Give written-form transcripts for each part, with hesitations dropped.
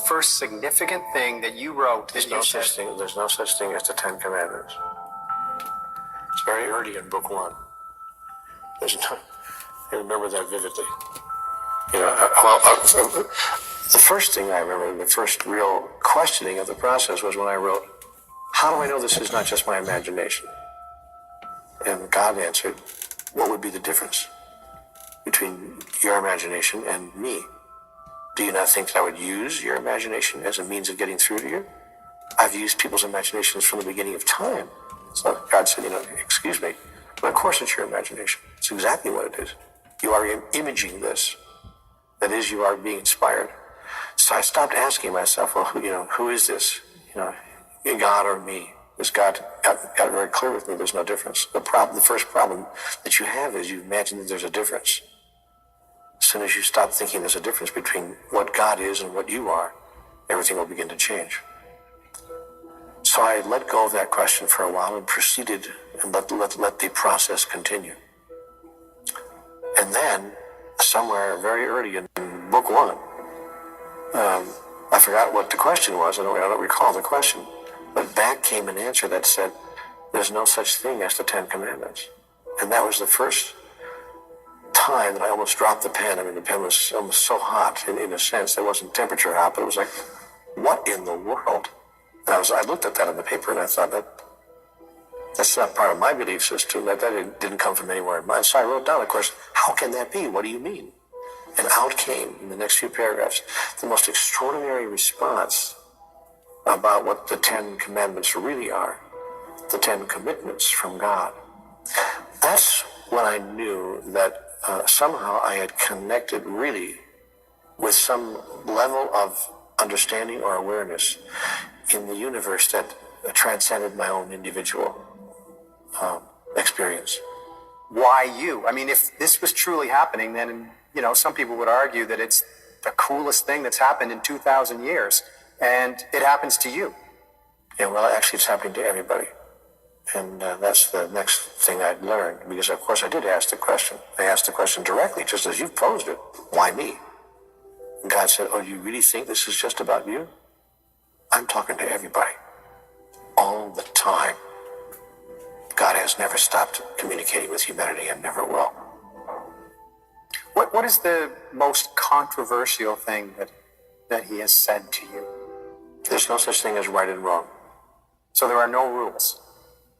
first significant thing that you wrote? There's no such thing as the Ten Commandments. It's very early in book 1. I remember that vividly. The first thing I remember, the first real questioning of the process was when I wrote, how do I know this is not just my imagination? And God answered, what would be the difference between your imagination and me? Do you not think that I would use your imagination as a means of getting through to you? I've used people's imaginations from the beginning of time. So God said, excuse me, but of course it's your imagination. It's exactly what it is. You are imaging this. That is, you are being inspired. So I stopped asking myself, well, who is this? God or me? Because God got very clear with me, there's no difference. The first problem that you have is you imagine that there's a difference. As soon as you stop thinking there's a difference between what God is and what you are, everything will begin to change. So I let go of that question for a while and proceeded and let the process continue. And then, somewhere very early in book 1, I forgot what the question was. I don't recall the question. But back came an answer that said, there's no such thing as the Ten Commandments. And that was the first time that I almost dropped the pen. I mean, the pen was almost so hot in a sense. It wasn't temperature hot, but it was like, what in the world? And I looked at that on the paper and I thought, that's not part of my belief system. That didn't come from anywhere in mine. So I wrote down, of course, how can that be? What do you mean? And out came, in the next few paragraphs, the most extraordinary response about what the Ten Commandments really are. The Ten Commitments from God. That's when I knew that somehow I had connected really with some level of understanding or awareness in the universe that transcended my own individual experience. Why you? I mean, if this was truly happening, then, some people would argue that it's the coolest thing that's happened in 2,000 years, and it happens to you. Yeah, well, actually, it's happening to everybody. And that's the next thing I'd learned, because, of course, I did ask the question. I asked the question directly, just as you've posed it. Why me? And God said, oh, you really think this is just about you? I'm talking to everybody. All the time. God has never stopped communicating with humanity and never will. What is the most controversial thing that he has said to you? There's no such thing as right and wrong. So there are no rules?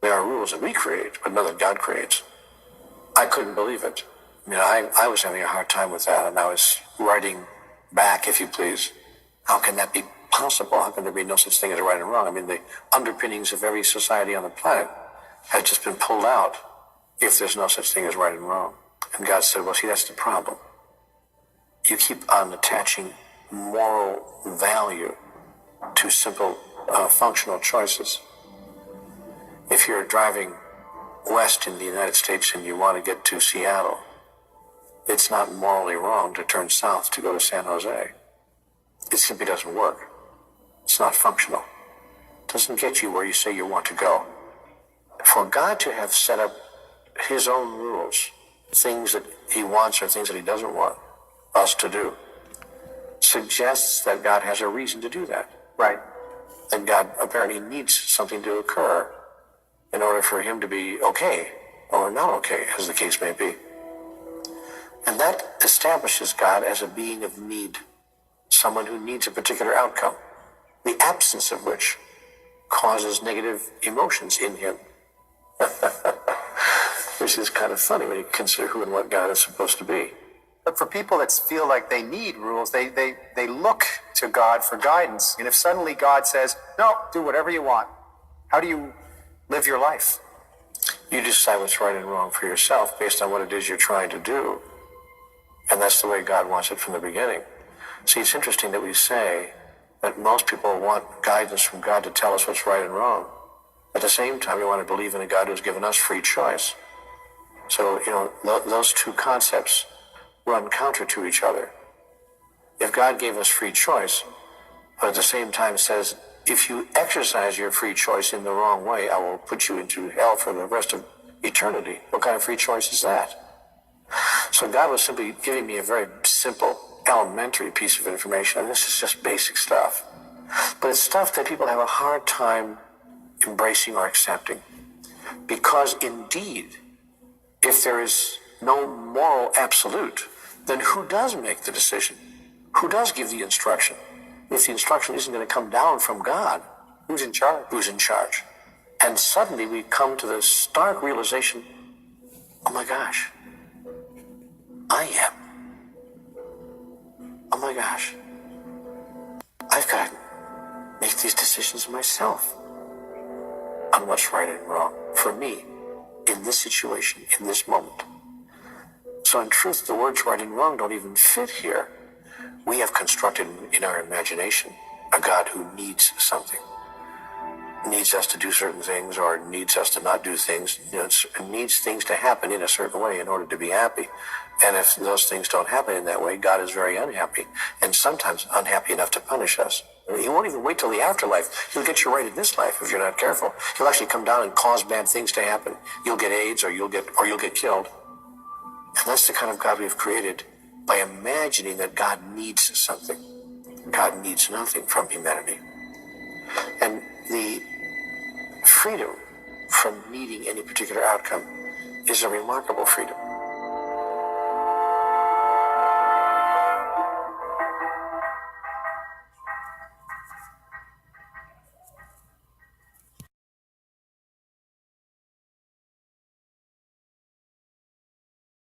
There are rules that we create, but none that God creates. I couldn't believe it. I was having a hard time with that, and I was writing back, if you please. How can that be possible? How can there be no such thing as right and wrong? I mean, the underpinnings of every society on the planet had just been pulled out if there's no such thing as right and wrong. And God said, well, see, that's the problem. You keep on attaching moral value to simple functional choices. If you're driving west in the United States and you want to get to Seattle, it's not morally wrong to turn south to go to San Jose. It simply doesn't work. It's not functional. It doesn't get you where you say you want to go. For God to have set up his own rules, things that he wants or things that he doesn't want us to do, suggests that God has a reason to do that. Right. And God apparently needs something to occur in order for him to be okay or not okay, as the case may be. And that establishes God as a being of need, someone who needs a particular outcome, the absence of which causes negative emotions in him. Which is kind of funny when you consider who and what God is supposed to be. But for people that feel like they need rules, they look to God for guidance. And if suddenly God says, no, do whatever you want, how do you live your life? You decide what's right and wrong for yourself based on what it is you're trying to do. And that's the way God wants it from the beginning. See, it's interesting that we say that most people want guidance from God to tell us what's right and wrong. At the same time, we want to believe in a God who's given us free choice. So, those two concepts run counter to each other. If God gave us free choice, but at the same time says, if you exercise your free choice in the wrong way, I will put you into hell for the rest of eternity. What kind of free choice is that? So God was simply giving me a very simple elementary piece of information, and this is just basic stuff. But it's stuff that people have a hard time embracing or accepting. Because indeed, if there is no moral absolute, then who does make the decision? Who does give the instruction? If the instruction isn't going to come down from God, Who's in charge? who's in charge? And suddenly we come to the stark realization, oh my gosh, I am. Oh my gosh, I've got to make these decisions myself on what's right and wrong for me in this situation, in this moment. So in truth, the words right and wrong don't even fit here. We have constructed in our imagination a God who needs something, needs us to do certain things or needs us to not do things, needs things to happen in a certain way in order to be happy. And if those things don't happen in that way, God is very unhappy, and sometimes unhappy enough to punish us. He won't even wait till the afterlife. He'll get you right in this life if you're not careful. He'll actually come down and cause bad things to happen. You'll get AIDS or you'll get killed. And that's the kind of God we've created by imagining that God needs something. God needs nothing from humanity. And the freedom from needing any particular outcome is a remarkable freedom.